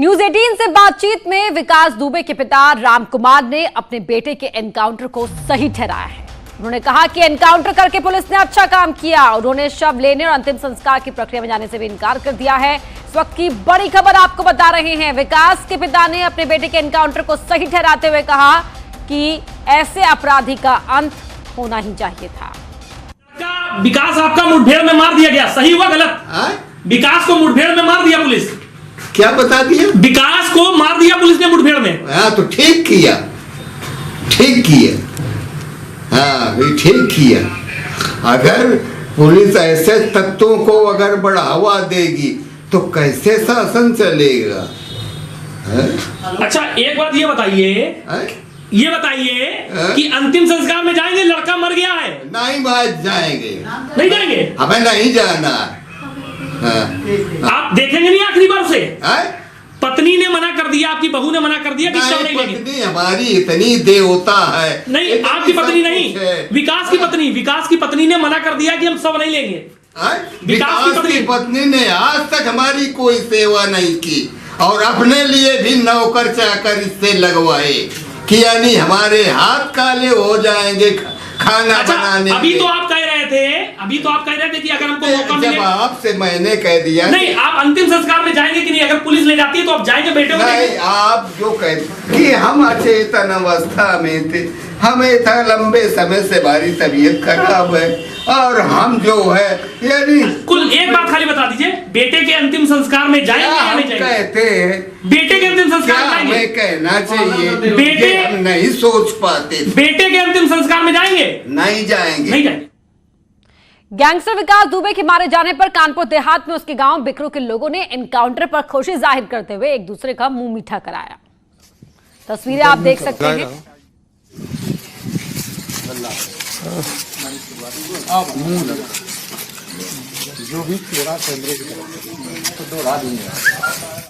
News 18 से बातचीत में विकास दुबे के पिता राम कुमार ने अपने बेटे के एनकाउंटर को सही ठहराया है। उन्होंने कहा कि एनकाउंटर करके पुलिस ने अच्छा काम किया। उन्होंने शव लेने और अंतिम संस्कार की प्रक्रिया में जाने से भी इनकार कर दिया है। इस वक्त की बड़ी खबर आपको बता रहे हैं। विकास के पिता ने अपने बेटे के एनकाउंटर को सही ठहराते हुए कहा कि ऐसे अपराधी का अंत होना ही चाहिए था। विकास आपका मुठभेड़ में मार दिया गया, सही हुआ गलत? विकास को मुठभेड़ में मार दिया पुलिस। क्या बता दिया? विकास को मार दिया पुलिस ने मुठभेड़ में। हाँ तो ठीक किया, ठीक किया। हाँ भी ठीक किया। अगर पुलिस ऐसे तत्वों को अगर बढ़ावा देगी तो कैसे शासन चलेगा? अच्छा एक बात ये बताइए, कि अंतिम संस्कार में जाएंगे? लड़का मर गया है। नहीं बात जाएंगे, नहीं जाएंगे, हमें नहीं जाना। आप देखेंगे नहीं आखिरी बार से? पत्नी ने मना कर दिया, आपकी बहू ने मना कर दिया कि शव नहीं लेंगे। पत्नी हमारी इतनी देवता है। नहीं आपकी पत्नी नहीं, विकास की पत्नी ने मना कर दिया कि हम शव नहीं लेंगे। विकास की पत्नी ने आज तक हमारी कोई सेवा नहीं की और अपने लिए भी नौकर चाकर इससे लगवाए कि यानी हमारे हाथ काले हो जाएंगे खाना बनाने। अभी तो आप कह रहे थे कि अगर हमको मौका मिले। जब आपसे मैंने कह दिया नहीं, आप अंतिम संस्कार में जाएंगे कि नहीं? अगर पुलिस ले जाती है तो आप जाएंगे बेटे को? नहीं, आप जो कहते कि हम अचेतन अवस्था में थे, हमें था लंबे समय से हमारी तबीयत खराब है और हम जो है यानी कुल एक बात खाली बता दीजिए, बेटे के अंतिम संस्कार में जाएंगे या नहीं जाएंगे? कहते हैं बेटे के अंतिम संस्कार में जाएंगे? हमें कहना चाहिए, बेटे हम नहीं सोच पाते। बेटे के अंतिम संस्कार में जाएंगे? नहीं जाएंगे, नहीं जाएंगे। गैंगस्टर विकास दुबे के मारे जाने पर कानपुर देहात में उसके गांव बिकरू के लोगों ने एनकाउंटर पर खुशी जाहिर करते हुए एक दूसरे का मुंह मीठा कराया। तस्वीरें आप देख सकते हैं। जो भी तेरा कैमरे की तरफ तो दौड़ा दूंगा।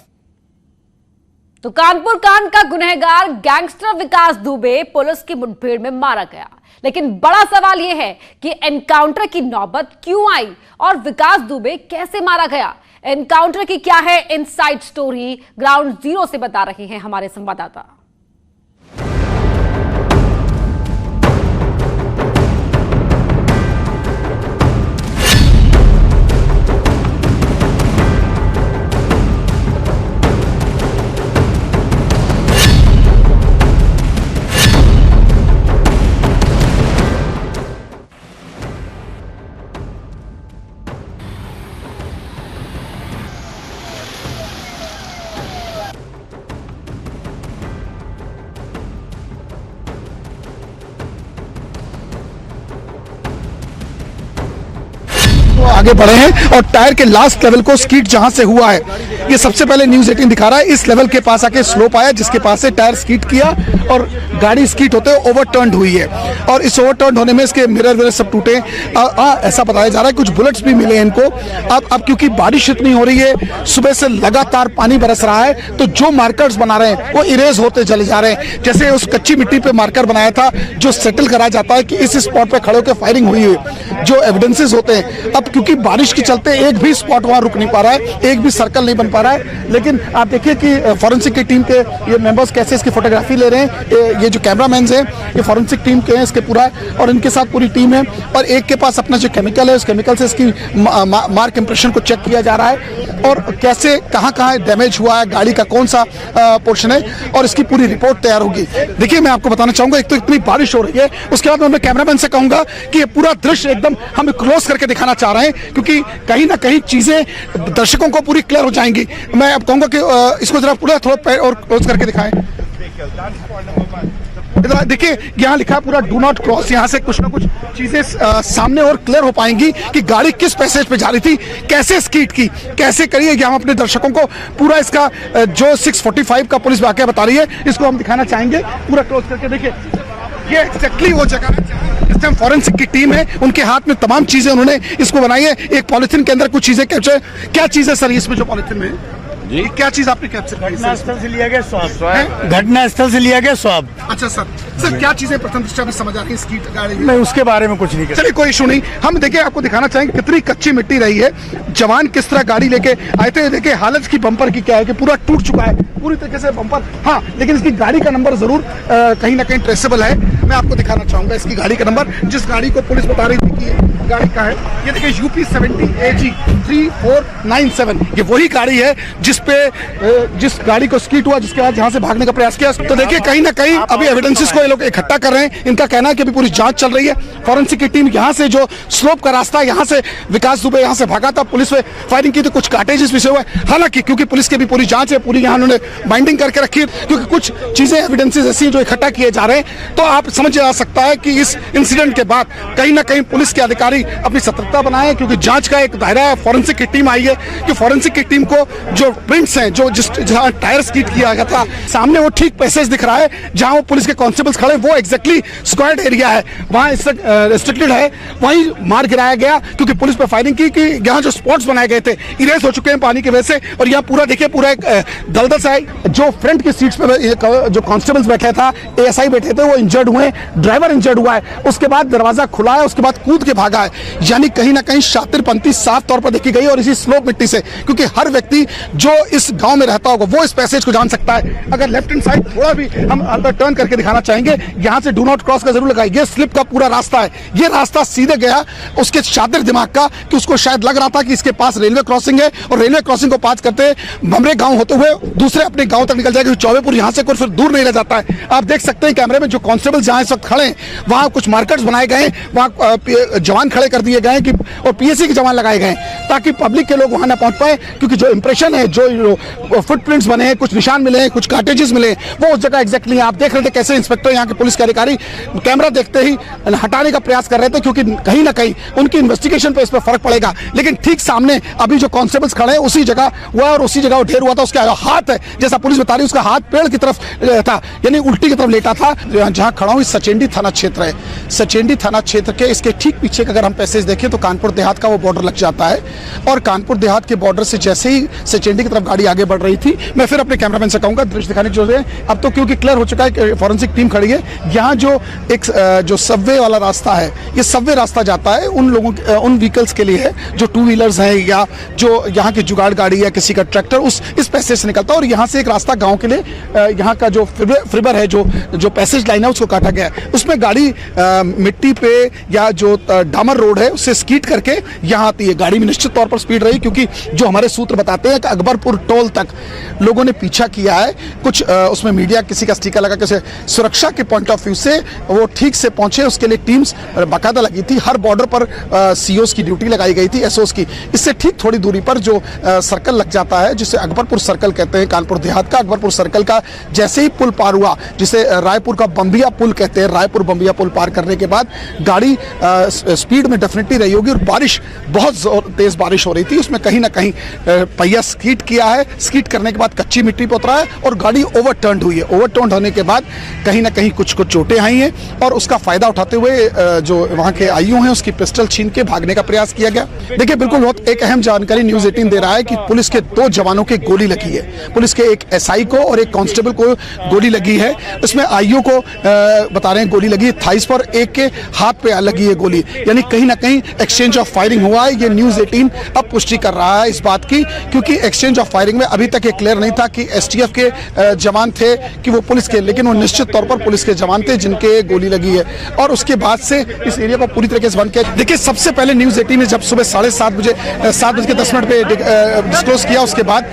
तो कानपुर कांड का गुनहगार गैंगस्टर विकास दुबे पुलिस की मुठभेड़ में मारा गया, लेकिन बड़ा सवाल यह है कि एनकाउंटर की नौबत क्यों आई और विकास दुबे कैसे मारा गया? एनकाउंटर की क्या है इनसाइड स्टोरी, ग्राउंड जीरो से बता रहे हैं हमारे संवाददाता। आगे बढ़े हैं और टायर के लास्ट लेवल को स्कीड जहां से हुआ है, ये सबसे पहले न्यूज 18 दिखा रहा है। इस लेवल के पास आके स्लोप आया जिसके पास से टायर स्कीड किया और गाड़ी स्कीड होते हुए ओवरटर्न हुई है और इस ओवरटर्न होने में इसके मिरर सब टूटे। ऐसा बताया जा रहा है कुछ बुलेट्स भी मिले इनको। अब क्योंकि बारिश इतनी हो रही है, सुबह से लगातार पानी बरस रहा है, तो जो मार्कर्स बना रहे हैं वो इरेज होते चले जा रहे हैं। जैसे उस कच्ची मिट्टी पे मार्कर बनाया था जो सेटल कराया जाता है कि इस स्पॉट पे खड़े होकर फायरिंग हुई है, जो एविडेंसेस होते हैं। अब क्योंकि बारिश के चलते एक भी स्पॉट वहां रुक नहीं पा रहा है, एक भी सर्कल नहीं बन पा रहा है, लेकिन आप देखिए कि फॉरेंसिक की टीम के ये मेंबर्स कैसे इसकी फोटोग्राफी ले रहे हैं। ये जो कैमरामैन हैं ये फॉरेंसिक टीम के हैं इसके पूरा, और इनके साथ पूरी टीम है और एक के पास अपना जो केमिकल है उस केमिकल से इसकी मार्क इंप्रेशन को चेक किया जा रहा है और कैसे कहाँ डैमेज हुआ है, गाड़ी का कौन सा पोर्शन है, और इसकी पूरी रिपोर्ट तैयार होगी। देखिए मैं आपको बताना चाहूंगा, एक तो इतनी बारिश हो रही है, उसके बाद मैं कैमरामैन से कहूंगा कि ये पूरा दृश्य एकदम हम क्लोज करके दिखाना चाह रहे हैं क्योंकि कहीं ना कहीं चीजें दर्शकों को पूरी क्लियर हो जाएंगी। मैं अब कहूंगा कि इसको जरा पूरा थोड़ा और क्लोज करके दिखाएं। देखिए यहाँ लिखा है पूरा डू नॉट क्रॉस, यहाँ से कुछ ना कुछ चीजें सामने और क्लियर हो पाएंगी कि गाड़ी किस पैसेज पे जा रही थी, कैसे स्कीड की, कैसे करी है। हम अपने दर्शकों को पूरा इसका जो 645 का पुलिस वाकया बता रही है इसको हम दिखाना चाहेंगे पूरा क्लोज करके। देखिए ये एक्जैक्टली वो जगह है, इस टाइम फॉरेंसिक की टीम है, उनके हाथ में तमाम चीजें उन्होंने इसको बनाई है। एक पॉलिथीन के अंदर कुछ चीजें कैप्चर, क्या चीज है सर इसमें जो पॉलिथीन में? जी। क्या चीज आपने कैप्चर की? घटनास्थल से लिया गया स्वाब, घटनास्थल से लिया गया स्वाब। अच्छा सर क्या चीजें प्रथम दृष्टया में समझ आ रही है गाड़ी में? मैं उसके बारे में कुछ नहीं कर। चलिए कोई इशू नहीं, हम देखिए आपको दिखाना चाहेंगे कितनी कच्ची मिट्टी रही है। जवान किस तरह गाड़ी लेके आए थे। देखिए हालत की बम्पर की क्या है कि पूरा टूट चुका है पूरी तरीके से बम्पर। हाँ, लेकिन इसकी गाड़ी का नंबर जरूर कहीं ना कहीं ट्रेसेबल है। मैं आपको दिखाना चाहूंगा इसकी गाड़ी का नंबर, जिस गाड़ी को पुलिस बता रही थी कि ये गाड़ी का है। ये देखिए UP 70 AG 3497, ये वही गाड़ी है जिस गाड़ी को स्कीट हुआ, जिसके बाद यहाँ से भागने का प्रयास किया। तो देखिए कहीं ना कहीं अभी एविडेंसेस को ये लोग इकट्ठा कर रहे हैं। इनका कहना है कि अभी पूरी जांच चल रही है। फॉरेंसिक की टीम यहाँ से जो स्लोप का रास्ता है, यहाँ से विकास दुबे यहाँ से भागा था, पुलिस में फायरिंग की तो कुछ कार्टेजेस भी हुए। हालांकि क्योंकि पुलिस की भी पूरी जांच है, पूरी यहाँ उन्होंने बाइंडिंग करके रखी है, क्योंकि कुछ चीजें एविडेंसेस ऐसी जो इकट्ठा किए जा रहे हैं। तो आप समझ जा सकता है कि इस इंसिडेंट के बाद कहीं ना कहीं पुलिस के अधिकारी अपनी सतर्कता बनाए, क्योंकि जांच का एक दायरा है। फॉरेंसिक की टीम आई है कि फॉरेंसिक की टीम को जो प्रिंट्स हैं, जो जहां टायर स्कीट किया गया था, सामने वो ठीक पैसेज दिख रहा है जहां वो पुलिस के कांस्टेबल्स खड़े, वो एग्जैक्टली स्क्वाड एरिया है, वहां रिस्ट्रिक्टेड है, वहीं मार गिराया गया। क्योंकि पुलिस पर फायरिंग की कि यहाँ जो स्पॉट्स बनाए गए थे इरेज हो चुके हैं पानी की वजह से। और यहाँ पूरा देखिए पूरा एक दलदल सा है। जो फ्रंट की सीट्स पे जो कांस्टेबल्स बैठे था, ASI बैठे थे, वो इंजर्ड हुए, ड्राइवर इंजर्ड हुआ है। उसके बाद दरवाजा खुला है, उसके बाद कूद के भागा है। यानी कहीं ना कहीं शातिरपंथी साफ तौर पर देखी गई। और इसी स्लोप मिट्टी से, क्योंकि हर व्यक्ति जो इस गांव में रहता होगा वो इस पैसेज को जान सकता है। अगर लेफ्ट हैंड साइड थोड़ा भी हम अंदर टर्न करके दिखाना चाहेंगे, यहाँ से डू नॉट क्रॉस का जरूर लगाई। ये स्लिप का पूरा रास्ता है, ये रास्ता सीधे गया उसके शातिर दिमाग का कि उसको शायद लग रहा था कि इसके पास रेलवे क्रॉसिंग है, और रेलवे क्रॉसिंग को पास करते भमरे गांव होते हुए दूसरे अपने गांव तक निकल जाएगा। चौबेपुर यहाँ से फिर दूर नहीं रह जाता है। आप देख सकते हैं कैमरे में जो कांस्टेबल जहां इस वक्त खड़े हैं, वहां कुछ मार्कर्स बनाए गए, वहां जवान खड़े कर दिए गए कि और PSC के जवान लगाए गए ताकि पब्लिक के लोग वहां ना पहुंच पाए। क्योंकि जो इंप्रेशन है, जो फुटप्रिंट्स बने हैं, कुछ निशान मिले हैं, कुछ कार्टेजेस मिले, वो उस जगह एग्जैक्टली आप देख रहे थे कैसे इंस्पेक्टर यहाँ के पुलिस के अधिकारी कैमरा देखते ही हटाने का प्रयास कर रहे थे, क्योंकि कहीं ना कहीं उनकी इन्वेस्टिगेशन पे इस पर फर्क पड़ेगा। लेकिन ठीक सामने अभी जो कांस्टेबल्स खड़े हैं उसी जगह हुआ, और उसी जगह ढेर हुआ था। उसका हाथ है, जैसा पुलिस बता रही है, उसका हाथ पेड़ की तरफ था, यानी उल्टी की तरफ लेटा था। जहां खड़ा हूं सचेंडी थाना क्षेत्र है। सचेंडी थाना क्षेत्र के इसके ठीक पीछे अगर हम पैसेज देखें तो कानपुर देहात का वो बॉर्डर लग जाता है। और कानपुर देहात के बॉर्डर से जैसे ही सचेंडी की तरफ गाड़ी आगे बढ़ रही थी, मैं फिर अपने कैमरामैन से कहूंगा दृश्य दिखाने की जरूरत है। अब तो क्योंकि क्लियर हो चुका है कि फॉरेंसिक टीम खड़ी है। यहाँ जो सबवे वाला रास्ता है, ये सबवे रास्ता जाता है उन लोगों उन व्हीकल्स के लिए है जो 2 व्हीलर्स हैं, या जो यहाँ की जुगाड़ गाड़ी या किसी का ट्रैक्टर इस पैसेज से निकलता है। और यहाँ से एक रास्ता गाँव के लिए, यहाँ का जो फ्रिबर है, जो पैसेज लाइन है, उसको काटा गया है। उसमें गाड़ी मिट्टी पे या जो डामर रोड है उससे स्कीट करके यहाँ आती है। गाड़ी में निश्चित तौर पर स्पीड रही, क्योंकि जो हमारे सूत्र बताते हैं कि अकबरपुर टोल तक लोगों ने पीछा किया है। कुछ उसमें मीडिया किसी का स्टिकर लगा के सुरक्षा के पॉइंट ऑफ व्यू से वो ठीक से पहुंचे, उसके लिए टीम्स बाकायदा लगी थी। हर बॉर्डर पर COs की ड्यूटी लगाई गई थी, SOs की। इससे ठीक थोड़ी दूरी पर जो सर्कल लग जाता है, जिसे अकबरपुर सर्कल कहते हैं, कानपुर देहात का अकबरपुर सर्कल का जैसे ही पुल पार हुआ, जिसे रायपुर का बम्बिया पुल कहते हैं, रायपुर बम्बिया पुल पार करने के बाद गाड़ी स्पीड में डेफिनेटली रही होगी। और बारिश बहुत तेज बारिश हो रही थी, उसमें कहीं ना कहीं पहिया स्कीट किया है। स्कीट करने के बाद कच्ची मिट्टी पर उतरा है और गाड़ी ओवरटर्न हुई है। ओवरटर्न होने के बाद कहीं ना कहीं कुछ चोटें आई हैं, और उसका फायदा उठाते हुए जो वहां के IU हैं उसकी पिस्टल छीन के भागने का प्रयास किया गया। देखिए बिल्कुल बहुत एक अहम जानकारी न्यूज़ 18 दे रहा है कि पुलिस के 2 जवानों के गोली लगी है। पुलिस के एक SI को और एक कांस्टेबल को गोली लगी है। इसमें IU को बता रहे हैं गोली लगी है थाइस पर, एक के हाथ पे लगी है गोली। यानी कहीं ना कहीं एक्सचेंज ऑफ फायरिंग हुआ है। ये न्यूज़ 18 अब पुष्टि कर रहा है इस बात की, क्योंकि एक्सचेंज ऑफ फायरिंग में अभी तक ये क्लियर नहीं था कि STF के जवान थे कि वो पुलिस के, लेकिन वो निश्चित तौर पर पुलिस के जवान थे जिनके गोली लगी है। और उसके बाद से इस एरिया को पूरी तरीके से बंद किया। देखिए सबसे पहले न्यूज़ 18 ने जब सुबह 7:30 बजे 7:10 पे डिस्क्लोज किया, उसके बाद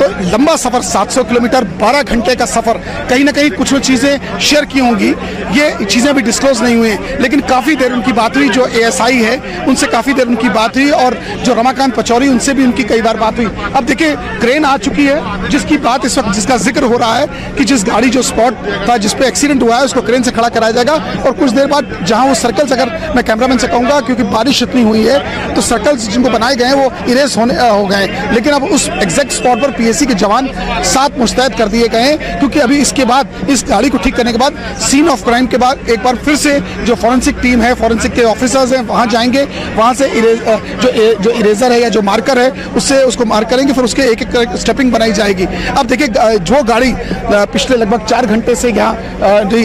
तो लंबा सफर 700 किलोमीटर 12 घंटे का सफर, कहीं ना कहीं कुछ चीजें शेयर की होंगी, ये चीजें भी डिस्क्लोज नहीं हुई, लेकिन काफी देर उनकी बात हुई। जो ASI है उनसे काफी देर उनकी बात हुई, और जो रमाकांत पचौरी उनसे भी उनकी कई बार बात हुई। अब देखिए क्रेन आ चुकी है, जिसकी बात इस वक्त जिसका जिक्र हो रहा है कि जिस गाड़ी जो स्पॉट था जिसपे एक्सीडेंट हुआ है उसको क्रेन से खड़ा कराया जाएगा। और कुछ देर बाद जहां वो सर्कल्स, अगर मैं कैमरामैन से कहूंगा क्योंकि बारिश इतनी हुई है तो सर्कल्स जिनको बनाए गए हैं वो इरेज हो गए, लेकिन अब उस एग्जैक्ट स्पॉट पर PSC के जवान 7 मुस्तैद कर दिए गए हैं। क्योंकि अभी इसके बाद इस गाड़ी को ठीक करने के बाद सीन ऑफ क्राइम के बाद एक बार फिर से जो फॉरेंसिक टीम है, फॉरेंसिक के ऑफिसर्स हैं, वहां जाएंगे, वहां से जो इरेजर इरेजर है या जो मार्कर है उससे उसको मार्क करेंगे, फिर उसके एक एक स्टेपिंग बनाई जाएगी। अब देखिए जो गाड़ी पिछले लगभग 4 घंटे से यहाँ,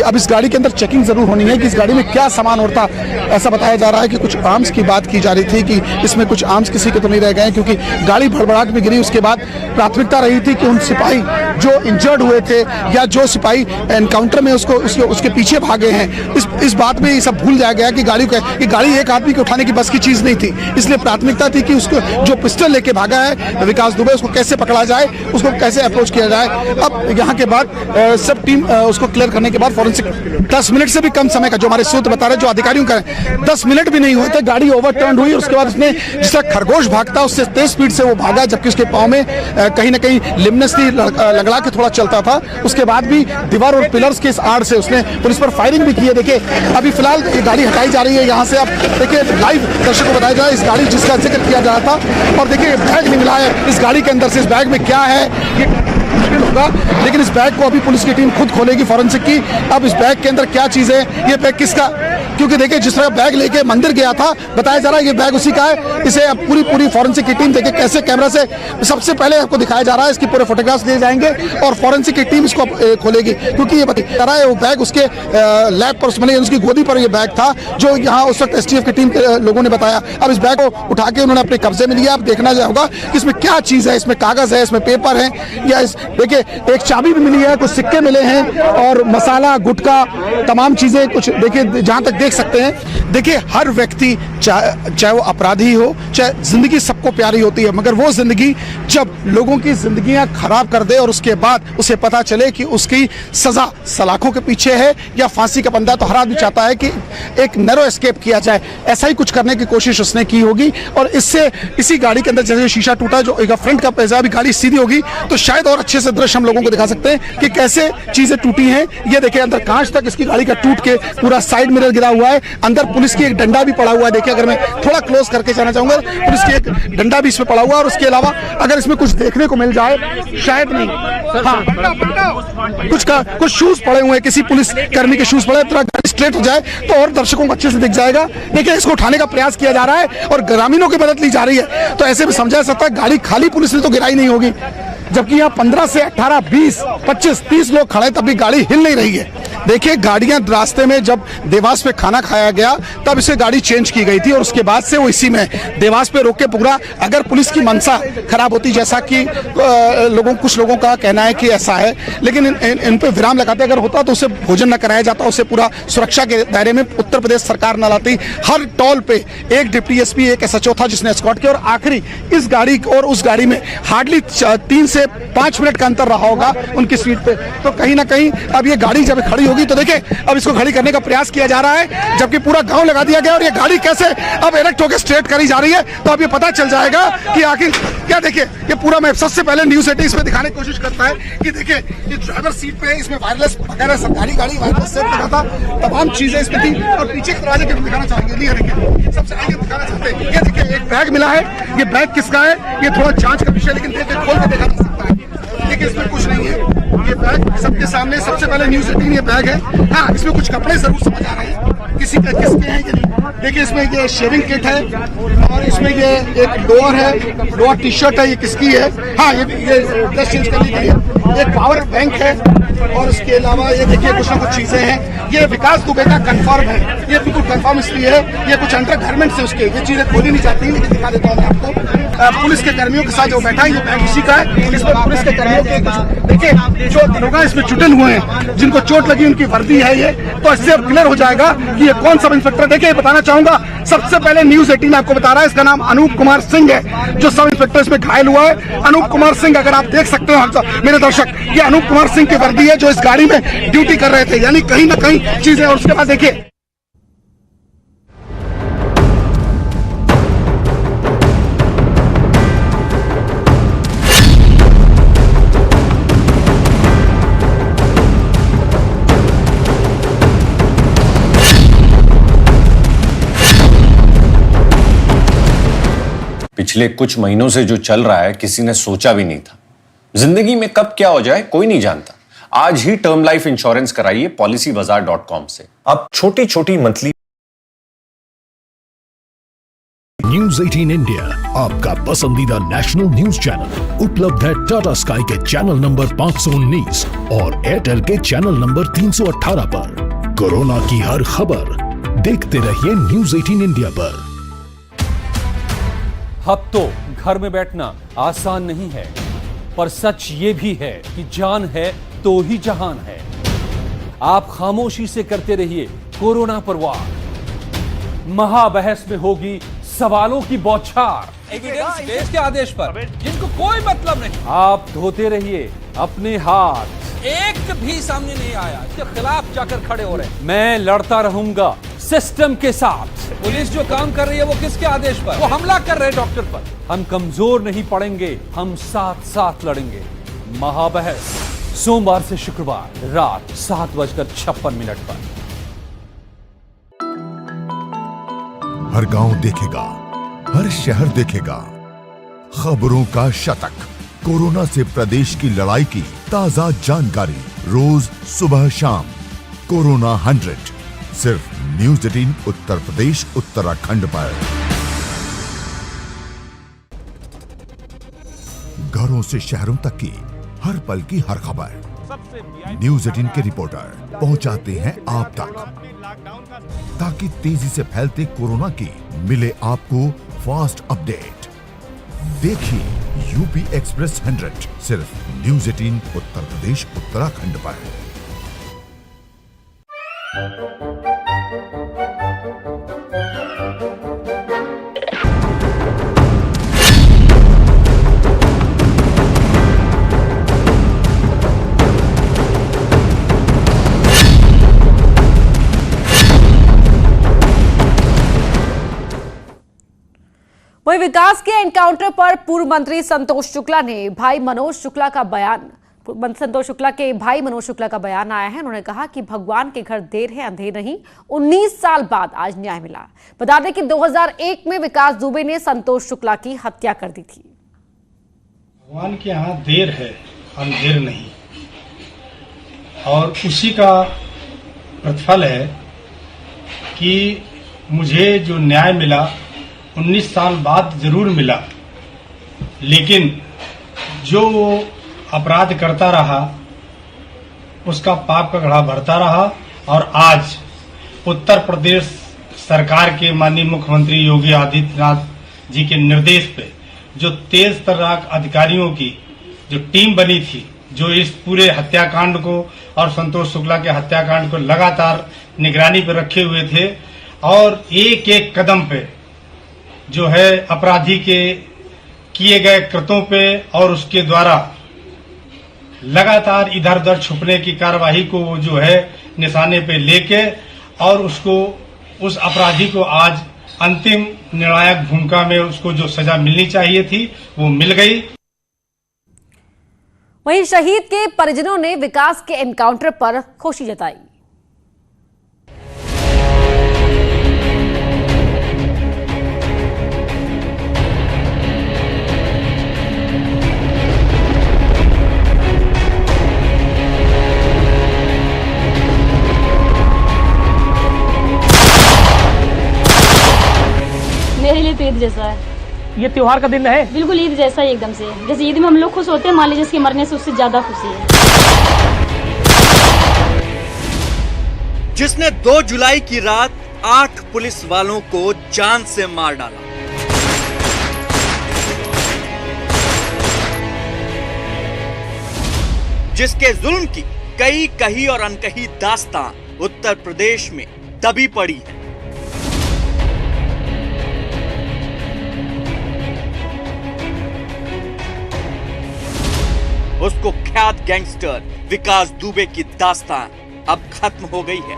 अब इस गाड़ी के अंदर चेकिंग जरूर होनी है कि इस गाड़ी में क्या सामान होता। ऐसा बताया जा रहा है कि कुछ आर्म्स की बात की जा रही थी कि इसमें कुछ आर्म्स किसी के तो नहीं रह गए, क्योंकि गाड़ी भड़बड़ाहट में गिरी। उसके बाद प्राथमिकता रही थी कि उन सिपाही जो इंजर्ड हुए थे या जो सिपाही एनकाउंटर में उसके पीछे भागे हैं, इस बात में ये सब भूल जाया गया कि गाड़ी एक आदमी को उठाने की बस की चीज नहीं थी। इसलिए प्राथमिकता थी कि उसको जो पिस्टल लेके भागा है विकास दुबे, उसको कैसे पकड़ा जाए, उसको कैसे अप्रोच किया जाए। अब यहाँ के बाद सब टीम उसको क्लियर करने के बाद फॉरेंसिक 10 मिनट से भी कम समय का, जो हमारे सूत्र बता रहे, जो अधिकारियों का 10 मिनट भी नहीं हुए थे, गाड़ी ओवरटर्न हुई। उसके बाद उसने जिस तरह खरगोश भागता उससे तेज स्पीड से वो भागा, जबकि उसके पाँव में कहीं ना कहीं लिम्नस थी, लगड़ा के थोड़ा चलता था। उसके बाद भी दीवार और पिलर्स के इस आड़ से उसने पुलिस पर फायरिंग भी की है। देखिए अभी फिलहाल ये गाड़ी हटाई जा रही है यहाँ से। अब देखिए लाइव दर्शकों को बताया जाए, इस गाड़ी जिसका जिक्र किया जा रहा था, और देखिए बैग निकला है इस गाड़ी के अंदर से। इस बैग में क्या है ये मुश्किल होगा, लेकिन इस बैग को अभी पुलिस की टीम खुद खोलेगी फॉरेंसिक की। अब इस बैग के अंदर क्या चीज है, ये बैग किसका, क्योंकि देखिए जिस तरह बैग लेके मंदिर गया था, बताया जा रहा है ये बैग उसी का है। इसे अब पूरी फॉरेंसिक की टीम देखिए कैसे कैमरा से सबसे पहले आपको दिखाया जा रहा है, इसकी पूरे फोटोग्राफ्स दिए जाएंगे और फॉरेंसिक की टीम इसको खोलेगी, क्योंकि ये बताया जा रहा है वो बैग उसके लैब पर, मतलब उसकी गोदी पर ये बैग था, जो यहाँ उस वक्त एसटीएफ की टीम के लोगों ने बताया। अब इस बैग को उठा के उन्होंने अपने कब्जे में लिया। अब देखना होगा कि इसमें क्या चीज है, इसमें कागज है, इसमें पेपर है, या देखिए एक चाबी भी मिली है, कुछ सिक्के मिले हैं और मसाला, गुटखा, तमाम चीजें कुछ देखिए जहां तक देख सकते हैं। देखिए हर व्यक्ति चाहे वो अपराधी हो, चाहे जिंदगी सबको प्यारी होती है, मगर वो जिंदगी जब लोगों की जिंदगियां खराब कर दे और उसके बाद उसे पता चले कि उसकी सजा सलाखों के पीछे है या फांसी का बंदा, तो हर आदमी चाहता है कि एक नैरो एस्केप किया जाए। ऐसा ही कुछ करने की कोशिश उसने की होगी और इससे इसी गाड़ी के अंदर जैसे शीशा टूटा, जो एक फ्रंट का पैसा, अभी गाड़ी सीधी होगी तो शायद और अच्छे से दृश्य हम लोगों को दिखा सकते हैं कि कैसे चीजें टूटी हैं। ये देखिए अंदर कांच तक इसकी गाड़ी का टूट के पूरा साइड मिरर गिरा हुआ है। अंदर पुलिस की एक डंडा भी पड़ा हुआ है। देखिए अगर मैं थोड़ा क्लोज करके जाना चाहूंगा, पुलिस की एक डंडा भी इसमें पड़ा हुआ है। और उसके अलावा अगर इसमें कुछ देखने को मिल जाए, शायद नहीं, हाँ कुछ शूज पड़े हुए हैं, किसी पुलिस कर्मी के शूज पड़े, थोड़ा स्ट्रेट हो जाए तो और दर्शकों को अच्छे से दिख जाएगा। देखिए इसको उठाने का प्रयास किया जा रहा है और ग्रामीणों की मदद ली जा रही है, तो ऐसे में समझा जा सकता है गाड़ी खाली पुलिस ने तो गिराई नहीं होगी, जबकि यहाँ 15 से 18, 20, 25, 30 लोग खड़े, तब भी गाड़ी हिल नहीं रही है। देखिए गाड़ियां रास्ते में जब देवास पे खाना खाया गया तब इसे गाड़ी चेंज की गई थी और उसके बाद से वो इसी में देवास पे रोक के पूरा, अगर पुलिस की मंशा खराब होती, जैसा कि कुछ लोगों का कहना है कि ऐसा है, लेकिन इन पे विराम लगाते अगर होता तो उसे भोजन न कराया जाता, उसे पूरा सुरक्षा के दायरे में उत्तर प्रदेश सरकार न लाती। हर टोल पे एक डिप्टी एसपी, एक एसएचओ था जिसने एस्कॉर्ट किया और आखिरी इस गाड़ी और उस गाड़ी में हार्डली 3 से 5 मिनट का अंतर रहा होगा उनकी सीट पे। तो कहीं ना कहीं अब ये गाड़ी जब खड़ी होगी तो देखिए अब इसको खड़ी करने का प्रयास किया जा रहा है, जबकि पूरा गांव लगा दिया गया और ये गाड़ी कैसे अब इरेक्ट होकर स्ट्रेट करी जा रही है, तो अब ये पता चल जाएगा कि आखिर क्या। देखिए ये पूरा मैं सबसे पहले न्यूज 18 इसमें दिखाने की कोशिश करता है कि देखिए ये ड्राइवर सीट पे इसमें वायरलेस वगैरह सरकारी गाड़ी वायरलेस सेट लगा था, तमाम चीजें इसमें थी। और पीछे के दरवाजे के दिखाना चाहेंगे, ये देखिए सबसे आगे दिखाना चाहते हैं, ये देखिए एक बैग मिला है। ये बैग किसका है ये थोड़ा जांच का विषय, लेकिन देखिए खोल के देखा जा सकता है। देखिए इसमें कुछ नहीं है, ये बैग सबके सामने सबसे पहले न्यूज 18 ये बैग है। हाँ इसमें कुछ कपड़े जरूर समझ आ रहे हैं, किसी का किसके हैं ये नहीं। देखिए इसमें ये शेविंग किट है और इसमें ये एक डोर है, डोर टी शर्ट है, ये किसकी है। हाँ ये ड्रेस चेंज करने के लिए एक पावर बैंक है और उसके अलावा ये देखिए कुछ ना कुछ चीजें हैं। ये विकास दुबे का कंफर्म है, ये बिल्कुल कंफर्म इसलिए है, ये कुछ अंडर गारमेंट्स है उसके, ये चीजें खोली नहीं जाती, लेकिन दिखा देता हूँ मैं आपको। पुलिस के कर्मियों के साथ जो बैठा है ये बैग इसी का है। इसमें पुलिस के कर्मियों के कुछ देखिए जो दरोगा इसमें जुटल हुए हैं, जिनको चोट लगी उनकी वर्दी है ये, तो इससे अब क्लियर हो जाएगा कि ये कौन सब इंस्पेक्टर। देखिए बताना चाहूंगा सबसे पहले न्यूज 18 आपको बता रहा है, इसका नाम अनूप कुमार सिंह है, जो सब इंस्पेक्टर इसमें घायल हुआ है। अनूप कुमार सिंह अगर आप देख सकते हो मेरे दर्शक, ये अनूप कुमार सिंह की वर्दी है जो इस गाड़ी में ड्यूटी कर रहे थे, यानी कहीं ना कहीं चीजें। और उसके बाद देखिए पिछले कुछ महीनों से जो चल रहा है किसी ने सोचा भी नहीं था। जिंदगी में कब क्या हो जाए कोई नहीं जानता। आज ही टर्म लाइफ इंश्योरेंस कराइए policybazaar.com से। अब छोटी छोटी मंथली न्यूज 18 इंडिया आपका पसंदीदा नेशनल न्यूज चैनल उपलब्ध है टाटा स्काई के चैनल नंबर 519 और एयरटेल के चैनल नंबर 318 पर। कोरोना की हर खबर देखते रहिए न्यूज 18 इंडिया पर। अब तो घर में बैठना आसान नहीं है, पर सच ये भी है कि जान है तो ही जहान है। आप खामोशी से करते रहिए कोरोना पर वार। महाबहस में होगी सवालों की बौछार। एविडेंस देश के आदेश पर जिनको कोई मतलब नहीं। आप धोते रहिए अपने हाथ। एक भी सामने नहीं आया इसके खिलाफ जाकर खड़े हो रहे। मैं लड़ता रहूंगा सिस्टम के साथ। पुलिस जो काम कर रही है वो किसके आदेश पर? वो हमला कर रहे डॉक्टर पर। हम कमजोर नहीं पड़ेंगे, हम साथ साथ लड़ेंगे। महाबहस सोमवार से शुक्रवार रात 7:56 पर। हर गांव देखेगा, हर शहर देखेगा खबरों का शतक। कोरोना से प्रदेश की लड़ाई की ताजा जानकारी रोज सुबह शाम। कोरोना 100 सिर्फ न्यूज 18 उत्तर प्रदेश उत्तराखंड पर। घरों से शहरों तक की हर पल की हर खबर न्यूज 18 के रिपोर्टर पहुंचाते हैं आप तक, ताकि तेजी से फैलते कोरोना की मिले आपको फास्ट अपडेट। देखिए यूपी एक्सप्रेस 100 सिर्फ न्यूज 18 उत्तर प्रदेश उत्तराखंड पर। वहीं विकास के एनकाउंटर पर पूर्व मंत्री संतोष शुक्ला के भाई मनोज शुक्ला का बयान आया है। उन्होंने कहा कि भगवान के घर देर है अंधेर नहीं, 19 साल बाद आज न्याय मिला। बता दें कि 2001 में विकास दुबे ने संतोष शुक्ला की हत्या कर दी थी। भगवान के यहाँ देर है अंधेर नहीं, और उसी का प्रतिफल है कि मुझे जो न्याय मिला 19 साल बाद जरूर मिला, लेकिन जो वो अपराध करता रहा उसका पाप का घड़ा भरता रहा। और आज उत्तर प्रदेश सरकार के माननीय मुख्यमंत्री योगी आदित्यनाथ जी के निर्देश पे जो तेज तर्राक अधिकारियों की जो टीम बनी थी, जो इस पूरे हत्याकांड को और संतोष शुक्ला के हत्याकांड को लगातार निगरानी पर रखे हुए थे, और एक एक कदम पे जो है अपराधी के किए गए कृत्यों पे और उसके द्वारा लगातार इधर उधर छुपने की कार्यवाही को जो है निशाने पे लेके, और उसको उस अपराधी को आज अंतिम निर्णायक भूमिका में उसको जो सजा मिलनी चाहिए थी वो मिल गई। वहीं शहीद के परिजनों ने विकास के एनकाउंटर पर खुशी जताई। मेरे लिए तो ईद जैसा है। ये त्योहार का दिन है, बिल्कुल ईद जैसा ही एकदम से। जैसे ईद में हम लोग खुश होते हैं, मान लीजिए जिसके मरने से उससे ज्यादा खुशी है। जिसने 2 जुलाई की रात 8 पुलिस वालों को जान से मार डाला। जिसके जुल्म की कई कही और अनकही दास्तां उत्तर प्रदेश में दबी पड़ी है। उस कुख्यात गैंगस्टर विकास दुबे की दास्तां अब खत्म हो गई है।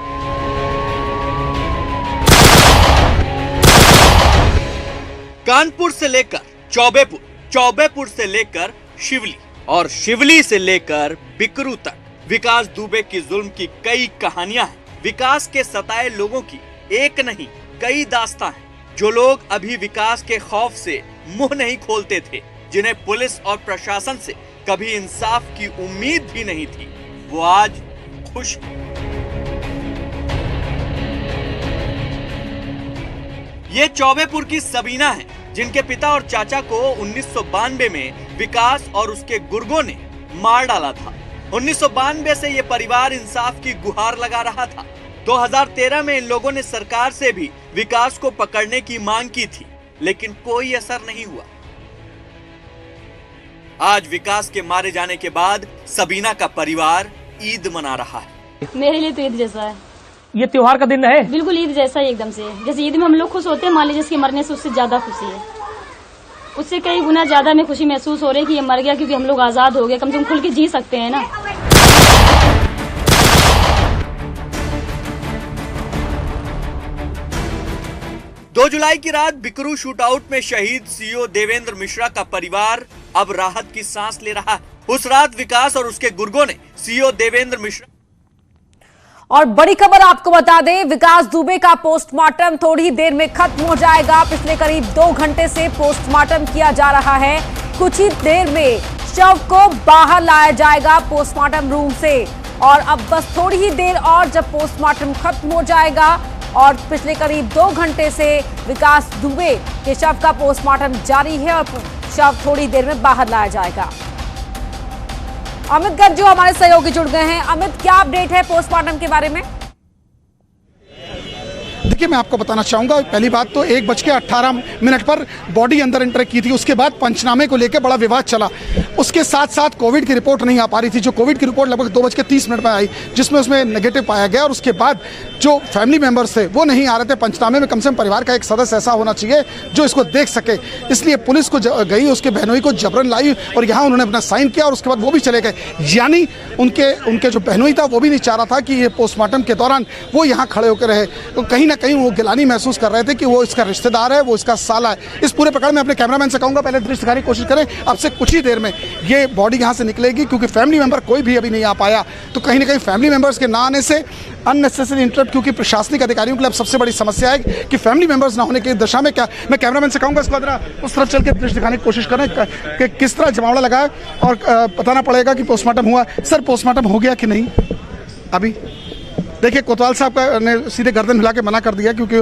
कानपुर से लेकर चौबेपुर, चौबेपुर से लेकर शिवली और शिवली से लेकर बिकरू तक विकास दुबे की जुल्म की कई कहानियां हैं। विकास के सताए लोगों की एक नहीं कई दास्तां हैं। जो लोग अभी विकास के खौफ से मुंह नहीं खोलते थे, जिन्हें पुलिस और प्रशासन से कभी इंसाफ की उम्मीद भी नहीं थी, वो आज खुश हैं। ये चौबेपुर की सबीना है जिनके पिता और चाचा को 1992 में विकास और उसके गुर्गों ने मार डाला था। 1992 से ये परिवार इंसाफ की गुहार लगा रहा था। 2013 में इन लोगों ने सरकार से भी विकास को पकड़ने की मांग की थी, लेकिन कोई असर नहीं हुआ। आज विकास के मारे जाने के बाद सबीना का परिवार ईद मना रहा है। मेरे लिए तो ईद जैसा है। ये त्योहार का दिन है, बिल्कुल ईद जैसा ही एकदम से। जैसे ईद में हम लोग खुश होते हैं, मान लीजिए जिसके मरने से उससे ज्यादा खुशी है। उससे कई गुना ज्यादा में खुशी महसूस हो रही है कि ये मर गया, क्योंकि हम लोग आजाद हो गए, कम से कम खुल के जी सकते हैं ना। 2 जुलाई की रात बिकरू शूटआउट में शहीद सीओ देवेंद्र मिश्रा का परिवार अब राहत की सांस ले रहा है। उस रात विकास और उसके गुर्गों ने सीओ देवेंद्र मिश्रा। और बड़ी खबर आपको बता दें, विकास दुबे का पोस्टमार्टम थोड़ी देर में खत्म हो जाएगा। पिछले करीब 2 घंटे से पोस्टमार्टम किया जा रहा है। कुछ ही देर में शव को बाहर लाया जाएगा पोस्टमार्टम रूम से, और अब बस थोड़ी ही देर और जब पोस्टमार्टम खत्म हो जाएगा और पिछले करीब 2 घंटे से विकास दुबे के शव का पोस्टमार्टम जारी है और शव थोड़ी देर में बाहर लाया जाएगा। अमित गर्ग जो हमारे सहयोगी जुड़ गए हैं। अमित, क्या अपडेट है पोस्टमार्टम के बारे में? देखिए, मैं आपको बताना चाहूंगा, पहली बात तो 1:18 पर बॉडी अंदर एंटर की थी। उसके बाद पंचनामे को लेकर बड़ा विवाद चला। उसके साथ साथ कोविड की रिपोर्ट नहीं आ पा रही थी। जो कोविड की रिपोर्ट लगभग 2:30 में आई, जिसमें उसमें नेगेटिव पाया गया। और उसके बाद जो फैमिली मेंबर्स थे वो नहीं आ रहे थे पंचनामे में। कम से कम परिवार का एक सदस्य ऐसा होना चाहिए जो इसको देख सके। इसलिए पुलिस को गई, उसके बहनोई को जबरन लाई और यहाँ उन्होंने अपना साइन किया और उसके बाद वो भी चले गए। यानी उनके जो बहनोई था वो भी नहीं चाह रहा था कि ये पोस्टमार्टम के दौरान वो यहाँ खड़े होकर रहे। तो कहीं ना कहीं वो गिलानी महसूस कर रहे थे कि वो इसका रिश्तेदार है, वो इसका साला है। इस पूरे प्रकरण में अपने कैमरामैन से कहूंगा पहले दृश्य दिखाने की कोशिश करें। अब से कुछ ही देर में ये बॉडी यहाँ से निकलेगी, क्योंकि फैमिली मेंबर कोई भी अभी नहीं आ पाया। तो कहीं ना कहीं फैमिली मेंबर्स के ना आने से अननेसेसरी इंटरप्ट, क्योंकि प्रशासनिक अधिकारियों के लिए अब सबसे बड़ी समस्या है कि फैमिली मेंबर्स ना होने की दशा में क्या। मैं कैमरामैन से कहूंगा इसको जरा उस तरफ चल के दृश्य दिखाने की कोशिश करें कि किस तरह जमावड़ा लगा है और बताना पड़ेगा कि पोस्टमार्टम हुआ। सर, पोस्टमार्टम हो गया कि नहीं अभी? देखिए, कोतवाल साहब का ने सीधे गर्दन हिला के मना कर दिया, क्योंकि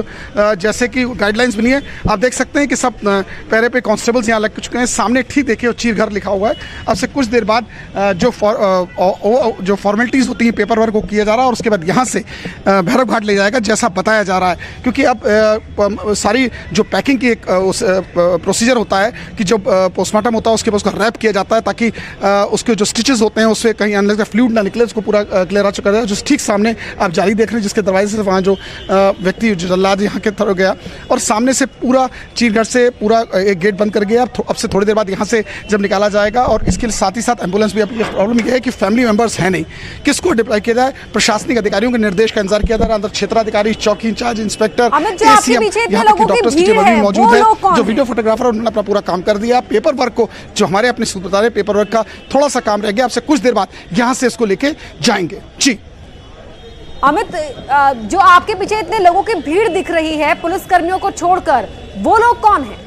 जैसे कि गाइडलाइंस बनी है। आप देख सकते हैं कि सब पैरे पे कांस्टेबल्स यहाँ लग चुके हैं। सामने ठीक देखिए चीर घर लिखा हुआ है। अब से कुछ देर बाद जो फॉर्मेलिटीज़ होती हैं पेपर वर्क को किया जा रहा है और उसके बाद यहाँ से भैरव घाट ले जाएगा जैसा बताया जा रहा है। क्योंकि अब सारी जो पैकिंग की एक प्रोसीजर होता है कि जो पोस्टमार्टम होता है उसके बाद उसका रैप किया जाता है, ताकि उसके जो स्टिचेस होते हैं उससे कहीं अंदर का फ्लूइड ना निकले। उसको पूरा क्लियर आ चुका है। जो ठीक सामने आप जाली देख रहे हैं जिसके दरवाजे से वहाँ जो व्यक्ति जो जल्लाद यहाँ के तरफ गया और सामने से पूरा चीरगढ़ से पूरा एक गेट बंद कर गया। अब से थोड़ी देर बाद यहाँ से जब निकाला जाएगा और इसके साथ ही साथ एम्बुलेंस भी। अब ये प्रॉब्लम ये है कि फैमिली मेंबर्स हैं नहीं, किसको डिप्लॉय किया जाए। प्रशासनिक अधिकारियों के निर्देश का इंतजार किया जा रहा है। अंदर क्षेत्राधिकारी, चौकी इंचार्ज, इंस्पेक्टर, डॉक्टर्स की टीम अभी मौजूद है। जो वीडियो फोटोग्राफर उन्होंने अपना पूरा काम कर दिया। पेपर वर्क को जो हमारे अपने सूत्र बता रहे, पेपर वर्क का थोड़ा सा काम रह गया। आपसे कुछ देर बाद यहाँ से इसको लेके जाएंगे। जी अमित, जो आपके पीछे इतने लोगों की भीड़ दिख रही है पुलिस कर्मियों को छोड़कर, वो लोग कौन हैं?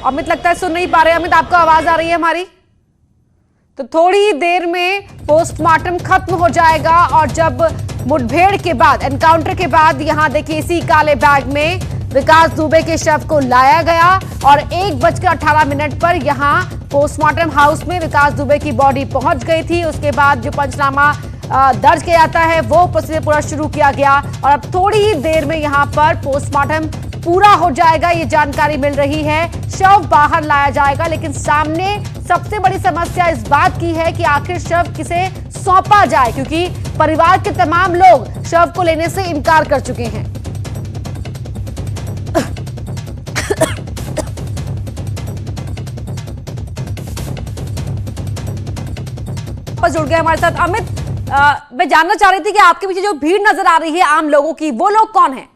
अमित, लगता है सुन नहीं पा रहे। अमित, आपको आवाज आ रही है हमारी? तो थोड़ी ही देर में पोस्टमार्टम खत्म हो जाएगा और जब मुठभेड़ के बाद, एनकाउंटर के बाद यहां देखिए इसी काले बैग में विकास दुबे के शव को लाया गया और 1:18 पर यहां पोस्टमार्टम हाउस में विकास दुबे की बॉडी पहुंच गई थी। उसके बाद जो पंचनामा दर्ज किया जाता है वो प्रोसीजर पूरा शुरू किया गया और अब थोड़ी ही देर में यहां पर पोस्टमार्टम पूरा हो जाएगा, ये जानकारी मिल रही है। शव बाहर लाया जाएगा, लेकिन सामने सबसे बड़ी समस्या इस बात की है कि आखिर शव किसे सौंपा जाए, क्योंकि परिवार के तमाम लोग शव को लेने से इनकार कर चुके हैं। जुड़ गए हमारे साथ अमित। मैं जानना चाह रही थी कि आपके पीछे जो भीड़ नजर आ रही है आम लोगों की, वो लोग कौन हैं?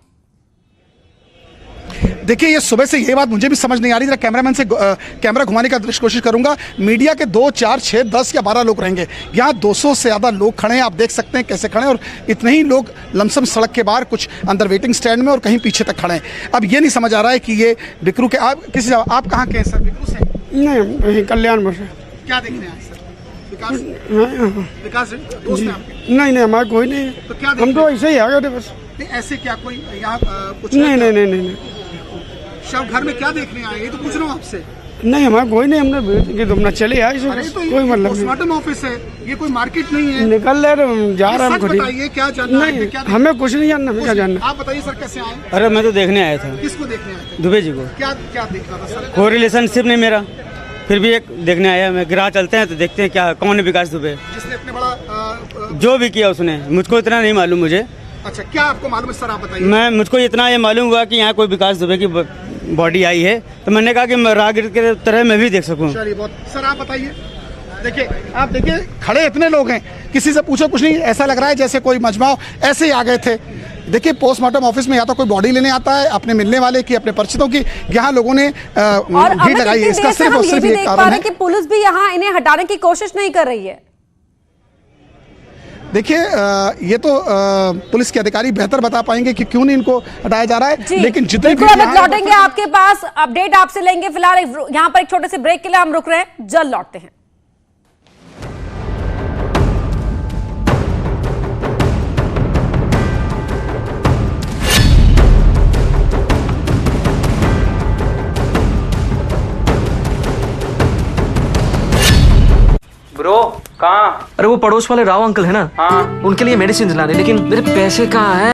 देखिए, ये सुबह से ये बात मुझे भी समझ नहीं आ रही। जरा कैमरामैन से कैमरा घुमाने का दृश्य कोशिश करूंगा। मीडिया के 2, 4, 6, 10 या 12 लोग रहेंगे। यहाँ 200 से ज़्यादा लोग खड़े हैं। आप देख सकते हैं कैसे खड़े हैं और इतने ही लोग लमसम सड़क के बाहर, कुछ अंदर वेटिंग स्टैंड में और कहीं पीछे तक खड़े हैं। अब ये नहीं समझ आ रहा है कि ये बिकरू के आप कहाँ के हैं सर? बिकरू से? नहीं, कल्याणपुर से। क्या देखने आए सर? विकास विकास दोस्त हैं आपके? नहीं हमारा कोई नहीं है। तो क्या हम तो ऐसे ही आ गए थे बस। नहीं, ऐसे क्या कोई यहाँ कुछ नहीं शव घर में क्या देखने आए, ये तो पूछ रहा हूँ आपसे। नहीं हमारा कोई नहीं, हमने तो अपना चले आए, अरे तो कोई मतलब नहीं। पोस्टमार्टम ऑफिस है, ये कोई मार्केट नहीं है। निकल रहे जा रहे हैं। बताइए क्या जानना है? नहीं हमें कुछ नहीं जानना, हमें क्या जानना। आप बताइए सर कैसे आए? अरे मैं तो देखने आया था। किसको देखने आए थे? दुबे जी को। क्या क्या देखना था सर? कोई रिलेशनशिप नहीं मेरा, फिर भी एक देखने आया। मैं गिरा चलते हैं तो देखते हैं क्या कौन है विकास दुबे, जिसने इतने बड़ा जो भी किया उसने। मुझको इतना नहीं मालूम मुझे। अच्छा क्या आपको मालूम है सर, आप बताइए। मुझको इतना ये मालूम हुआ कि यहाँ कोई विकास दुबे की बॉडी आई है, तो मैंने कहा कि मैं राहगीर के तरह मैं भी देख सकूं। चलिए बहुत। सर आप बताइए। देखिए आप देखिए खड़े इतने लोग हैं, किसी से पूछो कुछ नहीं, ऐसा लग रहा है जैसे कोई मजमा हो, ऐसे ही आ गए थे। देखिए पोस्टमार्टम ऑफिस में या तो कोई बॉडी लेने आता है अपने मिलने वाले की, अपने परिचितों की, यहाँ लोगों ने भीड़ लगाई है। इसका सिर्फ और सिर्फ एक कारण है कि पुलिस भी यहाँ इन्हें हटाने की कोशिश नहीं कर रही है। देखिए ये तो पुलिस के अधिकारी बेहतर बता पाएंगे कि क्यों नहीं इनको हटाया जा रहा है, लेकिन जितने भी लौटेंगे आपके पास, अपडेट आपसे लेंगे। फिलहाल यहाँ पर एक छोटे से ब्रेक के लिए हम रुक रहे हैं, जल्द लौटते हैं। ब्रो कहाँ? अरे वो पड़ोस वाले राव अंकल है ना, हाँ उनके लिए मेडिसिन लाने, लेकिन मेरे पैसे कहाँ हैं?